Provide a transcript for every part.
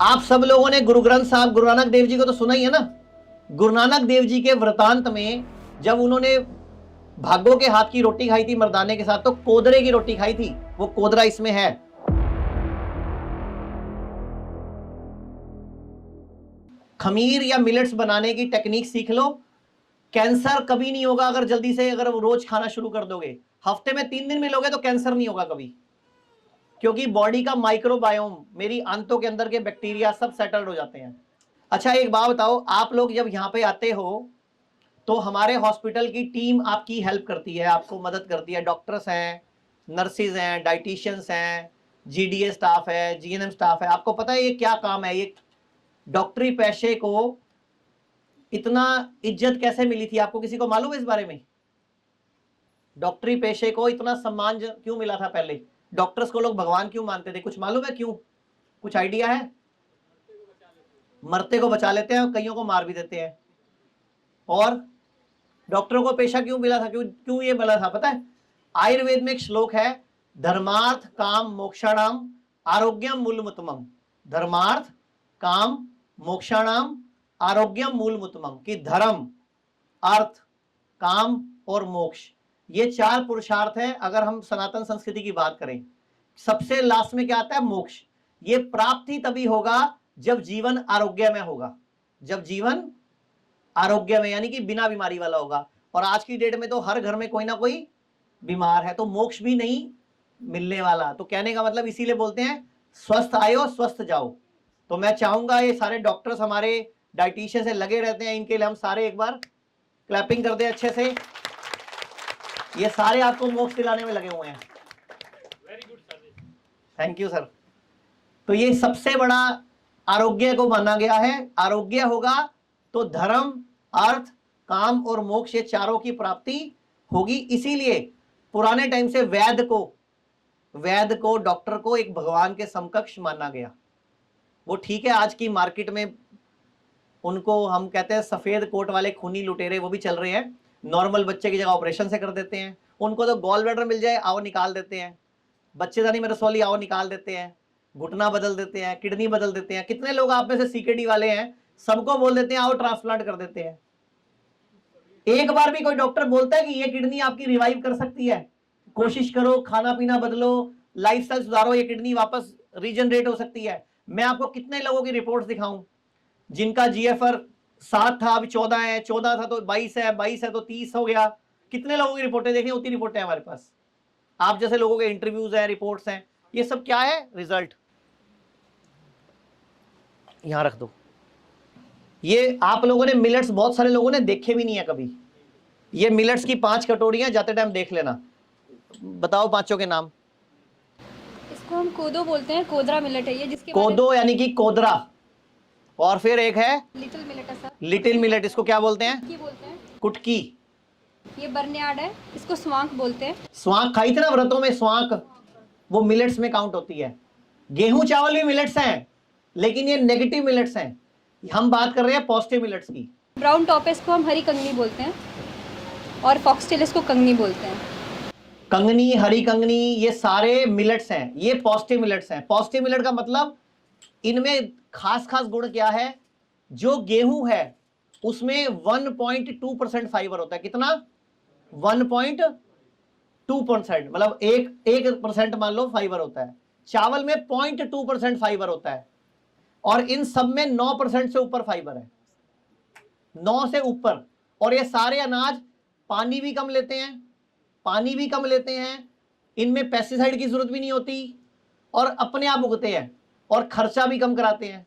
आप सब लोगों ने गुरु ग्रंथ साहब गुरु नानक देव जी को तो सुना ही है ना। गुरु नानक देव जी के वृतांत में जब उन्होंने भागो के हाथ की रोटी खाई थी मर्दाने के साथ, तो कोदरे की रोटी खाई थी, वो कोदरा इसमें है। खमीर या मिलेट्स बनाने की टेक्निक सीख लो, कैंसर कभी नहीं होगा अगर जल्दी से अगर रोज खाना शुरू कर दोगे। हफ्ते में 3 दिन मिलोगे तो कैंसर नहीं होगा कभी, क्योंकि बॉडी का माइक्रोबायोम, मेरी आंतों के अंदर के बैक्टीरिया सब सेटल्ड हो जाते हैं। अच्छा एक बात बताओ, आप लोग जब यहाँ पे आते हो तो हमारे हॉस्पिटल की टीम आपकी हेल्प करती है, आपको मदद करती है। डॉक्टर्स हैं, नर्सिज हैं, डाइटिशियंस हैं, जीडीए स्टाफ है, जीएनएम स्टाफ है। आपको पता है ये क्या काम है? ये डॉक्टरी पेशे को इतना इज्जत कैसे मिली थी, आपको किसी को मालूम है इस बारे में? डॉक्टरी पेशे को इतना सम्मान क्यों मिला था पहले? डॉक्टर्स को लोग भगवान क्यों मानते थे, कुछ मालूम है क्यों? कुछ आइडिया है? मरते को बचा लेते हैं, कईयों को मार भी देते हैं। और डॉक्टरों को पेशा क्यों मिला था, क्यों ये मिला था पता है? आयुर्वेद में एक श्लोक है, धर्मार्थ काम मोक्षाणाम आरोग्यम मूलमुत्तमम। धर्मार्थ काम मोक्षाणाम आरोग्यम मूलमुत्तमम, कि धर्म, अर्थ, काम और मोक्ष, ये 4 पुरुषार्थ हैं। अगर हम सनातन संस्कृति की बात करें, सबसे लास्ट में क्या आता है? मोक्ष। ये प्राप्त ही तभी होगा जब जीवन आरोग्य में होगा, जब जीवन आरोग्य में यानी कि बिना बीमारी वाला होगा। और आज की डेट में तो हर घर में कोई ना कोई बीमार है, तो मोक्ष भी नहीं मिलने वाला। तो कहने का मतलब इसीलिए बोलते हैं स्वस्थ आयो स्वस्थ जाओ। तो मैं चाहूंगा ये सारे डॉक्टर्स हमारे डाइटिशियन से लगे रहते हैं, इनके लिए हम सारे एक बार क्लैपिंग कर दें अच्छे से। ये सारे आपको मोक्ष दिलाने में लगे हुए हैं। Very good service, thank you sir. तो ये सबसे बड़ा आरोग्य को माना गया है। आरोग्य होगा तो धर्म, अर्थ, काम और मोक्ष, ये चारों की प्राप्ति होगी। इसीलिए पुराने टाइम से वैद्य को डॉक्टर को एक भगवान के समकक्ष माना गया। वो ठीक है, आज की मार्केट में उनको हम कहते हैं सफेद कोट वाले खूनी लुटेरे, वो भी चल रहे हैं। नॉर्मल बच्चे की जगह ऑपरेशन से कर देते हैं। उनको तो गॉल ब्लैडर मिल जाए, आओ निकाल देते हैं। बच्चेदानी में रसौली, आओ निकाल देते हैं। घुटना बदल देते हैं, किडनी बदल देते हैं। कितने लोग आप में से सीकेडी वाले हैं, सबको बोल देते हैं आओ ट्रांसप्लांट कर देते हैं। एक बार भी कोई डॉक्टर बोलता है कि ये किडनी आपकी रिवाइव कर सकती है, कोशिश करो, खाना पीना बदलो, लाइफस्टाइल सुधारो, ये किडनी वापस रीजनरेट हो सकती है? मैं आपको कितने लोगों की रिपोर्ट्स दिखाऊं जिनका जीएफआर 7 था, अभी 14 है, 14 था तो 22 है, 22 है तो 30 हो गया। कितने लोगों की रिपोर्टें देखनी, उतनी रिपोर्टें हमारे पास। आप जैसे लोगों के इंटरव्यूज हैं, रिपोर्ट्स हैं, ये सब क्या है? रिजल्ट। यहां रख दो। ये आप लोगों ने मिलेट्स बहुत सारे लोगों ने देखे भी नहीं है कभी। ये मिलेट्स की 5 कटोरियां, जाते टाइम देख लेना। बताओ पांचों के नाम। इसको हम कोदो बोलते हैं, कोदरा मिलेट है ये, जिसके कोदो यानी कि कोदरा, और फिर एक है लिटिल मिलेट है सर। लिटिल मिलेट, इसको क्या बोलते हैं? कुटकी बोलते हैं। कुटकी। ये बर्नयार्ड है, इसको स्वांक बोलते हैं। स्वांक खाई थी ना व्रतों में, स्वांक, वो मिलेट्स में काउंट होती है। गेहूं चावल भी मिलेट्स हैं, लेकिन ये नेगेटिव मिलेट्स हैं। हम बात कर रहे हैं पॉजिटिव मिलेट्स की। ब्राउन टॉप है, इसको हम हरी कंगनी बोलते हैं, और फॉक्सटेल इसको कंगनी बोलते हैं। कंगनी, हरी कंगनी, ये सारे मिलेट्स हैं, ये पॉजिटिव मिलेट्स हैं। पॉजिटिव मिलेट का मतलब इनमें खास गुण क्या है? जो गेहूं है उसमें 1.2% फाइबर होता है। कितना? 1.2%, मतलब 1% मान लो फाइबर होता है। चावल में 0.2% फाइबर होता है, और इन सब में 9% से ऊपर फाइबर है, 9 से ऊपर। और ये सारे अनाज पानी भी कम लेते हैं, इनमें पेस्टिसाइड की जरूरत भी नहीं होती, और अपने आप उगते हैं, और खर्चा भी कम कराते हैं।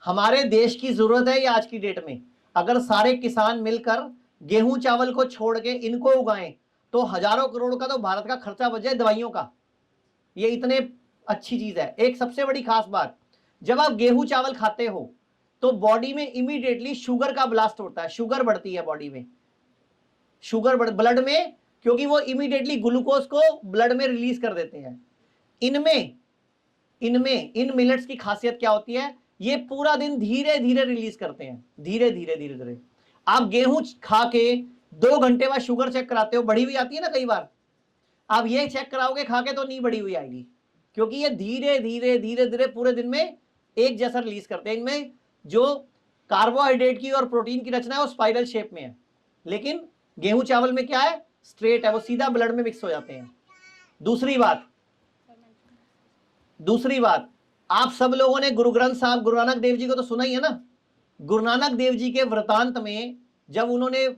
हमारे देश की जरूरत है ये आज की डेट में। अगर सारे किसान मिलकर गेहूं चावल को छोड़ के इनको उगाएं तो हजारों करोड़ का तो भारत का खर्चा बच जाए दवाइयों का। ये इतने अच्छी चीज है। एक सबसे बड़ी खास बात, जब आप गेहूं चावल खाते हो तो बॉडी में इमीडिएटली शुगर का ब्लास्ट होता है, शुगर बढ़ती है बॉडी में, शुगर ब्लड में, क्योंकि वो इमीडिएटली ग्लूकोज को ब्लड में रिलीज कर देते हैं। इन मिलेट्स की खासियत क्या होती है? ये पूरा दिन धीरे धीरे रिलीज करते हैं, धीरे धीरे। आप गेहूं खा के 2 घंटे बाद शुगर चेक कराते हो, बढ़ी हुई आती है ना कई बार, आप ये चेक कराओगे खा के तो नहीं बढ़ी हुई आएगी, क्योंकि ये धीरे धीरे पूरे दिन में एक जैसा रिलीज करते हैं। इनमें जो कार्बोहाइड्रेट की और प्रोटीन की रचना है वो स्पाइरल शेप में है, लेकिन गेहूं चावल में क्या है, स्ट्रेट है, वो सीधा ब्लड में मिक्स हो जाते हैं। दूसरी बात, आप सब लोगों ने गुरु ग्रंथ साहब गुरु नानक देव जी को तो सुना ही है ना। गुरु नानक देव जी के वृतांत में जब उन्होंने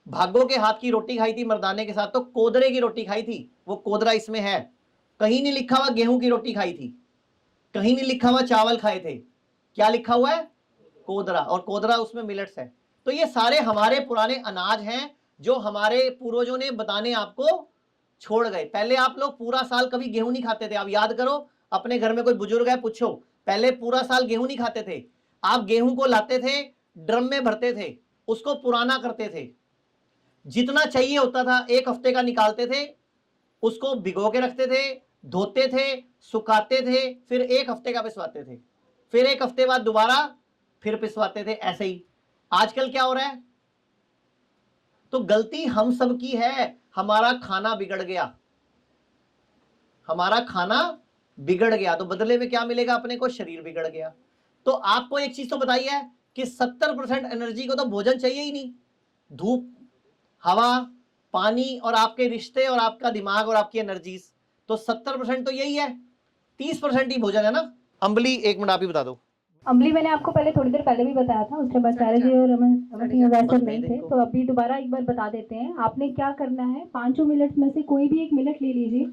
भागो के हाथ की रोटी खाई थी मर्दाने के साथ, तो कोदरे की रोटी खाई थी, वो कोदरा इसमें है। कहीं नहीं लिखा हुआ गेहूं की रोटी खाई थी, कहीं नहीं लिखा हुआ चावल खाए थे, क्या लिखा हुआ है, कोदरा, और कोदरा उसमें मिलेट्स है। तो ये सारे हमारे पुराने अनाज हैं जो हमारे पूर्वजों ने बताने आपको छोड़ गए। पहले आप लोग पूरा साल कभी गेहूं नहीं खाते थे। आप याद करो, अपने घर में कोई बुजुर्ग है पूछो, पहले पूरा साल गेहूं नहीं खाते थे। आप गेहूं को लाते थे, ड्रम में भरते थे, उसको पुराना करते थे, जितना चाहिए होता था एक हफ्ते का निकालते थे, उसको भिगो के रखते थे, धोते थे, सुखाते थे, फिर एक हफ्ते का पिसवाते थे, फिर एक हफ्ते बाद दोबारा फिर पिसवाते थे, ऐसे ही। आजकल क्या हो रहा है, तो गलती हम सब की है, हमारा खाना बिगड़ गया, हमारा खाना बिगड़ गया, तो बदले में क्या मिलेगा अपने को, शरीर बिगड़ गया। तो आपको एक चीज तो बताई है कि 70% एनर्जी को तो भोजन चाहिए ही नहीं, धूप, हवा, पानी और आपके रिश्ते और आपका दिमाग और आपकी एनर्जीज, तो 70% तो यही है, 30% ही भोजन है ना। अंबली, एक मिनट आप ही बता दो। अम्बली मैंने आपको पहले थोड़ी देर पहले भी बताया था, उसके बाद सारे जी और रमन सिंह वैसे नहीं थे, तो अभी दोबारा एक बार बता देते हैं। आपने क्या करना है, 5 मिनट में से कोई भी एक मिनट ले लीजिए,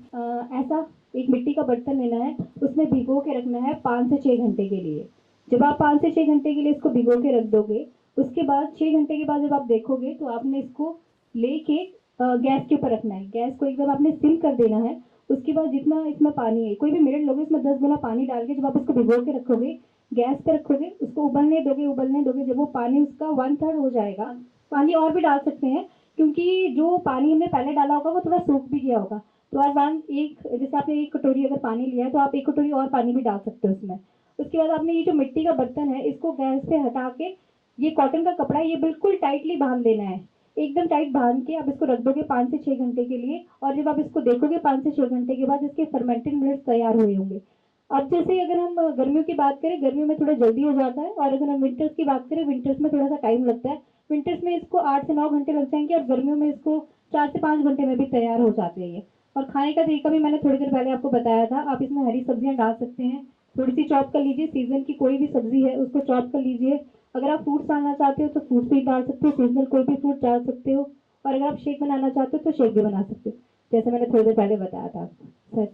ऐसा एक मिट्टी का बर्तन लेना है, उसमें भिगो के रखना है 5 से 6 घंटे के लिए। जब आप 5 से 6 घंटे के लिए इसको भिगो के रख दोगे, उसके बाद 6 घंटे के बाद जब आप देखोगे तो आपने इसको लेके गैस के ऊपर रखना है, गैस को एकदम आपने सिम कर देना है। उसके बाद जितना इसमें पानी है, कोई भी मिनट लोगे, इसमें 10 गुना पानी डाल के जब आप इसको भिगो के रखोगे, गैस पे रखोगे, उसको उबलने दोगे, जब वो पानी उसका 1/3 हो जाएगा, पानी और भी डाल सकते हैं क्योंकि जो पानी हमने पहले डाला होगा वो थोड़ा सूख भी गया होगा, तो आप जैसे आपने 1 कटोरी अगर पानी लिया है तो आप 1 कटोरी और पानी भी डाल सकते हो उसमें। उसके बाद आपने ये जो मिट्टी का बर्तन है इसको गैस पे हटा के, ये कॉटन का कपड़ा है, ये बिल्कुल टाइटली बांध देना है, एकदम टाइट बांध के आप इसको रख दोगे 5 से 6 घंटे के लिए। और जब आप इसको देखोगे 5 से 6 घंटे के बाद इसके फर्मेंटेड मिलेट्स तैयार हुए होंगे। अब जैसे अगर हम गर्मियों की बात करें, गर्मियों में थोड़ा जल्दी हो जाता है, और अगर हम विंटर्स की बात करें, विंटर्स में थोड़ा सा टाइम लगता है। विंटर्स में इसको 8 से 9 घंटे लग जाएंगे, और गर्मियों में इसको 4 से 5 घंटे में भी तैयार हो जाते हैं ये। और खाने का तरीका भी मैंने थोड़ी देर पहले आपको बताया था, आप इसमें हरी सब्जियां डाल सकते हैं, थोड़ी सी चॉप कर लीजिए, सीजन की कोई भी सब्जी है उसको चॉप कर लीजिए। अगर आप फ्रूट्स डालना चाहते हो तो फ्रूट्स भी डाल सकते हो, सीजनल कोई भी फ्रूट डाल सकते हो, और अगर आप शेक बनाना चाहते हो तो शेक भी बना सकते हो, जैसे मैंने थोड़ी देर पहले बताया था सर।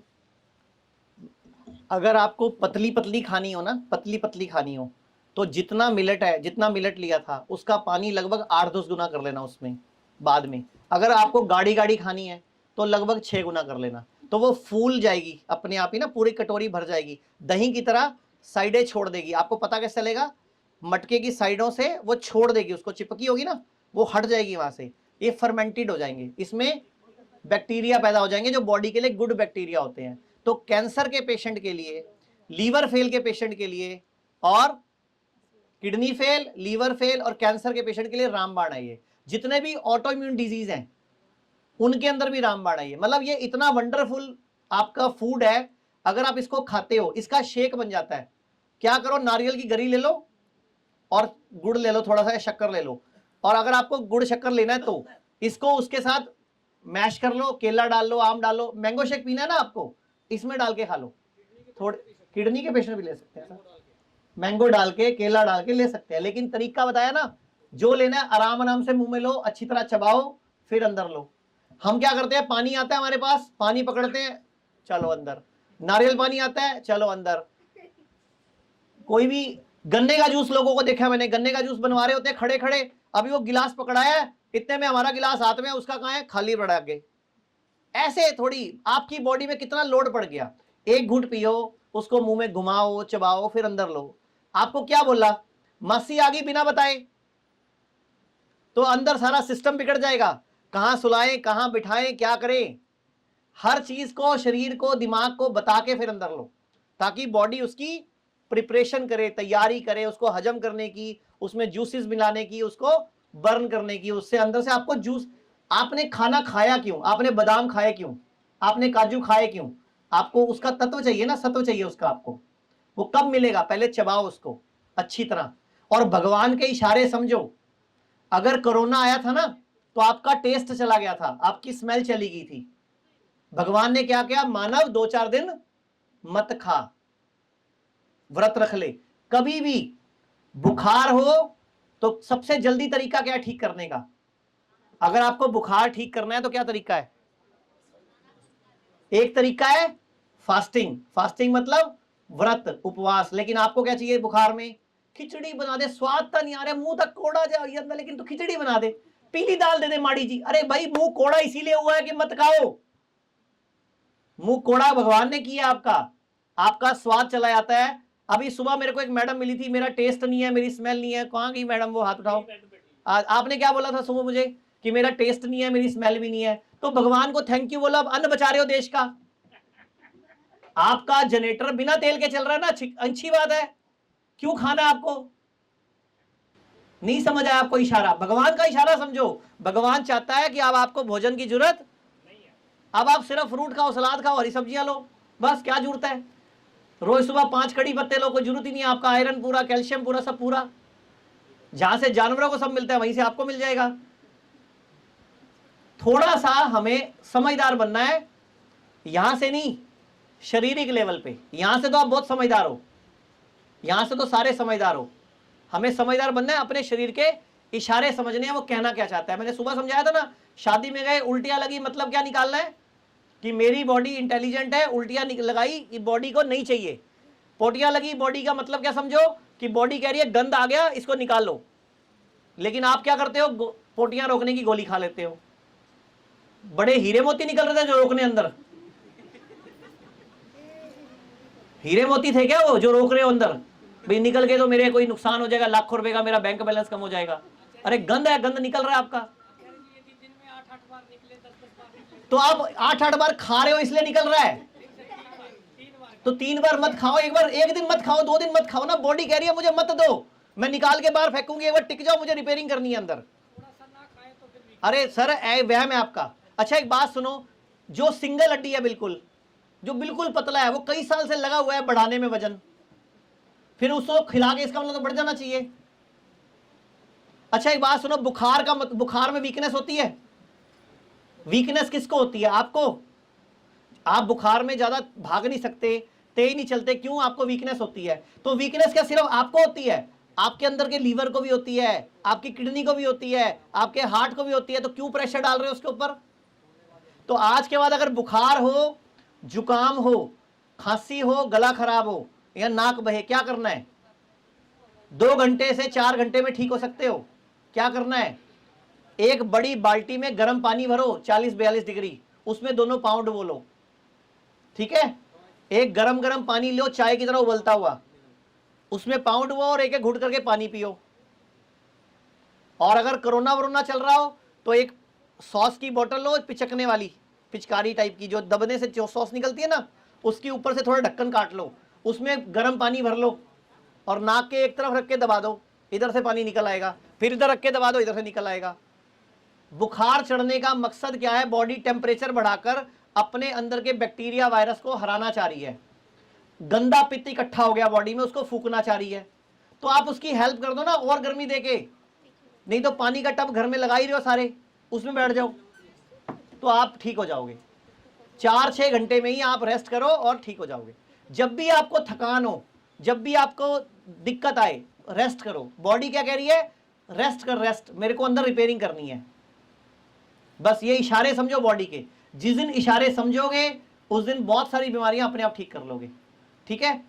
अगर आपको पतली पतली खानी हो ना, पतली पतली खानी हो, तो जितना मिलेट है, जितना मिलेट लिया था उसका पानी लगभग 8-10 गुना कर लेना उसमें बाद में। अगर आपको गाढ़ी गाढ़ी खानी है तो लगभग 6 गुना कर लेना, तो वो फूल जाएगी अपने आप ही ना, पूरी कटोरी भर जाएगी, दही की तरह साइडें छोड़ देगी। आपको पता कैसे चलेगा, मटके की साइडों से वो छोड़ देगी, उसको चिपकी होगी ना, वो हट जाएगी वहां से, ये फर्मेंटेड हो जाएंगे, इसमें बैक्टीरिया पैदा हो जाएंगे जो बॉडी के लिए गुड बैक्टीरिया होते हैं। तो कैंसर के पेशेंट के लिए, लीवर फेल के पेशेंट के लिए, और किडनी फेल, लीवर फेल और कैंसर के पेशेंट के लिए रामबाण है ये। जितने भी ऑटो इम्यून डिजीज हैं उनके अंदर भी रामबाण है ये। मतलब ये इतना वंडरफुल आपका फूड है, अगर आप इसको खाते हो, इसका शेक बन जाता है। क्या करो, नारियल की गरी ले लो और गुड़ ले लो, थोड़ा सा शक्कर ले लो, और अगर आपको गुड़ शक्कर लेना है तो इसको उसके साथ मैश कर लो, केला डाल लो, आम डालो, मैंगो शेक पीना है ना आपको, इसमें डाल के खा लो। थोड़े किडनी के पेशेंट भी ले सकते हैं, मैंगो डाल के, केला डाल के ले सकते हैं, लेकिन तरीका बताया ना, जो लेना है आराम आराम से मुंह में लो, अच्छी तरह चबाओ, फिर अंदर लो। हम क्या करते हैं, पानी आता है हमारे पास, पानी पकड़ते हैं, चलो अंदर, नारियल पानी आता है, चलो अंदर। कोई भी गन्ने का जूस, लोगों को देखा मैंने, गन्ने का जूस बनवा रहे होते हैं खड़े खड़े, अभी वो गिलास पकड़ाया है, इतने में हमारा गिलास हाथ में, उसका कहाँ है, खाली पड़ा आगे। ऐसे थोड़ी, आपकी बॉडी में कितना लोड पड़ गया, एक घूंट पियो, उसको मुंह में घुमाओ, चबाओ, फिर अंदर लो। आपको क्या बोला, मासी आ गई बिना बताए, तो अंदर सारा सिस्टम बिगड़ जाएगा, कहां सुलाएं, कहां बिठाएं, क्या करें, हर चीज को, शरीर को, दिमाग को बता के फिर अंदर लो, ताकि बॉडी उसकी प्रिपरेशन करे, तैयारी करे, उसको हजम करने की, उसमें जूसेस मिलाने की, उसको बर्न करने की, उससे अंदर से आपको जूस। आपने खाना खाया क्यों, आपने बादाम खाए क्यों, आपने काजू खाए क्यों, आपको उसका तत्व चाहिए ना, सत्व चाहिए उसका आपको। वो कब मिलेगा? पहले चबाओ उसको अच्छी तरह और भगवान के इशारे समझो। अगर कोरोना आया था ना तो आपका टेस्ट चला गया था, आपकी स्मेल चली गई थी। भगवान ने क्या किया? मानव 2-4 दिन मत खा, व्रत रख ले। कभी भी बुखार हो तो सबसे जल्दी तरीका क्या है ठीक करने का? अगर आपको बुखार ठीक करना है तो क्या तरीका है? एक तरीका है फास्टिंग। फास्टिंग मतलब व्रत, उपवास। लेकिन आपको क्या चाहिए बुखार में? खिचड़ी बना दे, स्वाद तो नहीं आ रहा, मुंह तक कोड़ा जाए अंदर, लेकिन तो खिचड़ी बना दे, पीली दाल दे दे माड़ी जी। अरे भाई मुंह कोड़ा इसीलिए हुआ है कि मत खाओ। मुंह कोड़ा भगवान ने किया आपका, आपका स्वाद चला जाता है। अभी सुबह मेरे को एक मैडम मिली थी, मेरा टेस्ट नहीं है, मेरी स्मेल नहीं है। कहाँ गई मैडम? वो हाथ उठाओ। आपने क्या बोला था सुबह मुझे कि मेरा टेस्ट नहीं है, मेरी स्मेल भी नहीं है। तो भगवान को थैंक यू बोलो, अब अन्न बचा रहे हो देश का। आपका जनरेटर बिना तेल के चल रहा है ना, अच्छी बात है। क्यों खाना आपको? नहीं समझ आया आपको इशारा? भगवान का इशारा समझो। भगवान चाहता है कि अब आपको भोजन की जरूरत नहीं है, अब आप सिर्फ फ्रूट खाओ, सलाद खाओ, हरी सब्जियां लो, बस। क्या जरूरत है? रोज सुबह 5 कड़ी पत्ते लो, कोई जरूरत ही नहीं है। आपका आयरन पूरा, कैल्शियम पूरा, सब पूरा। जहां से जानवरों को सब मिलता है वहीं से आपको मिल जाएगा। थोड़ा सा हमें समझदार बनना है, यहां से नहीं, शारीरिक लेवल पे। यहां से तो आप बहुत समझदार हो, यहां से तो सारे समझदार हो। हमें समझदार बनना है, अपने शरीर के इशारे समझने हैं, वो कहना क्या चाहता है। मैंने सुबह समझाया था ना, शादी में गए, उल्टियां लगी, मतलब क्या निकालना है कि मेरी बॉडी इंटेलिजेंट है, उल्टियां लगाई, बॉडी को नहीं चाहिए। पोटियां लगी बॉडी का मतलब क्या समझो कि बॉडी कह रही है गंद आ गया, इसको निकाल लो। लेकिन आप क्या करते हो? पोटियां रोकने की गोली खा लेते हो। बड़े हीरे मोती निकल रहे थे जो रोकने अंदर, हीरे मोती थे क्या वो जो रोक रहे हो अंदर? भाई निकल गए तो मेरे कोई नुकसान हो जाएगा, लाखों रुपए का मेरा बैंक बैलेंस कम हो जाएगा। अरे गंद है, गंद निकल रहा है आपका। तो आप 8-8 बार खा रहे हो इसलिए निकल रहा है। तो 3 बार मत खाओ, एक बार, एक दिन मत खाओ, 2 दिन मत खाओ ना। बॉडी कह रही है मुझे मत दो, मैं निकाल के बाहर फेंकूंगी, एक बार टिक जाओ, मुझे रिपेयरिंग करनी है अंदर। अरे सर वहम है आपका। अच्छा एक बात सुनो, जो सिंगल हड्डी है बिल्कुल, जो बिल्कुल पतला है, वो कई साल से लगा हुआ है बढ़ाने में वजन, फिर उसको खिला के इसका मतलब तो बढ़ जाना चाहिए। अच्छा एक बात सुनो, बुखार का बुखार में वीकनेस होती है। वीकनेस किसको होती है? आपको। आप बुखार में ज्यादा भाग नहीं सकते, तेज नहीं चलते, क्यों? आपको वीकनेस होती है। तो वीकनेस क्या सिर्फ आपको होती है? आपके अंदर के लीवर को भी होती है, आपकी किडनी को भी होती है, आपके हार्ट को भी होती है। तो क्यों प्रेशर डाल रहे हो उसके ऊपर? तो आज के बाद अगर बुखार हो, जुकाम हो, खांसी हो, गला खराब हो या नाक बहे, क्या करना है? 2 घंटे से 4 घंटे में ठीक हो सकते हो। क्या करना है? एक बड़ी बाल्टी में गर्म पानी भरो 40-42 डिग्री, उसमें दोनों पाँव डुबो लो, ठीक है? एक गरम गरम पानी लो, चाय की तरह उबलता हुआ, उसमें पाँव डुबो और एक एक घुट करके पानी पियो। और अगर कोरोना वरोना चल रहा हो तो एक सॉस की बोतल लो, पिचकने वाली, पिचकारी टाइप की, जो दबने से जो सॉस निकलती है ना, उसके ऊपर से थोड़ा ढक्कन काट लो, उसमें गर्म पानी भर लो और नाक के एक तरफ रख के दबा दो, इधर से पानी निकल आएगा, फिर इधर रख के दबा दो, इधर से निकल आएगा। बुखार चढ़ने का मकसद क्या है? बॉडी टेम्परेचर बढ़ाकर अपने अंदर के बैक्टीरिया वायरस को हराना चाह रही है। गंदा पित्त इकट्ठा हो गया बॉडी में, उसको फूकना चाह रही है। तो आप उसकी हेल्प कर दो ना, और गर्मी देके। नहीं तो पानी का टब घर में लगा ही रहे हो सारे, उसमें बैठ जाओ तो आप ठीक हो जाओगे। 4-6 घंटे में ही आप रेस्ट करो और ठीक हो जाओगे। जब भी आपको थकान हो, जब भी आपको दिक्कत आए, रेस्ट करो। बॉडी क्या कह रही है? रेस्ट कर, रेस्ट, मेरे को अंदर रिपेयरिंग करनी है। बस ये इशारे समझो बॉडी के। जिस दिन इशारे समझोगे उस दिन बहुत सारी बीमारियां अपने आप ठीक कर लोगे, ठीक है?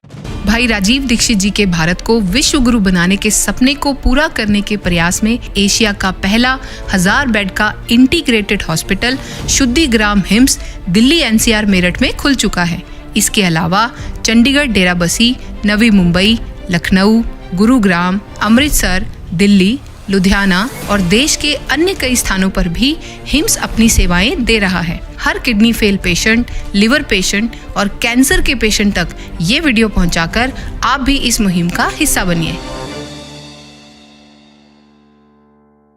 भाई राजीव दीक्षित जी के भारत को विश्व गुरु बनाने के सपने को पूरा करने के प्रयास में एशिया का पहला 1000 बेड का integrated hospital Shuddhigram HIMS Delhi NCR Meerut में खुल चुका है। इसके अलावा चंडीगढ़, डेराबसी, नवी मुंबई, लखनऊ, गुरुग्राम, अमृतसर, दिल्ली, लुधियाना और देश के अन्य कई स्थानों पर भी हिम्स अपनी सेवाएं दे रहा है। हर kidney fail patient, liver patient और कैंसर के पेशेंट तक ये वीडियो पहुंचाकर आप भी इस मुहिम का हिस्सा बनिए।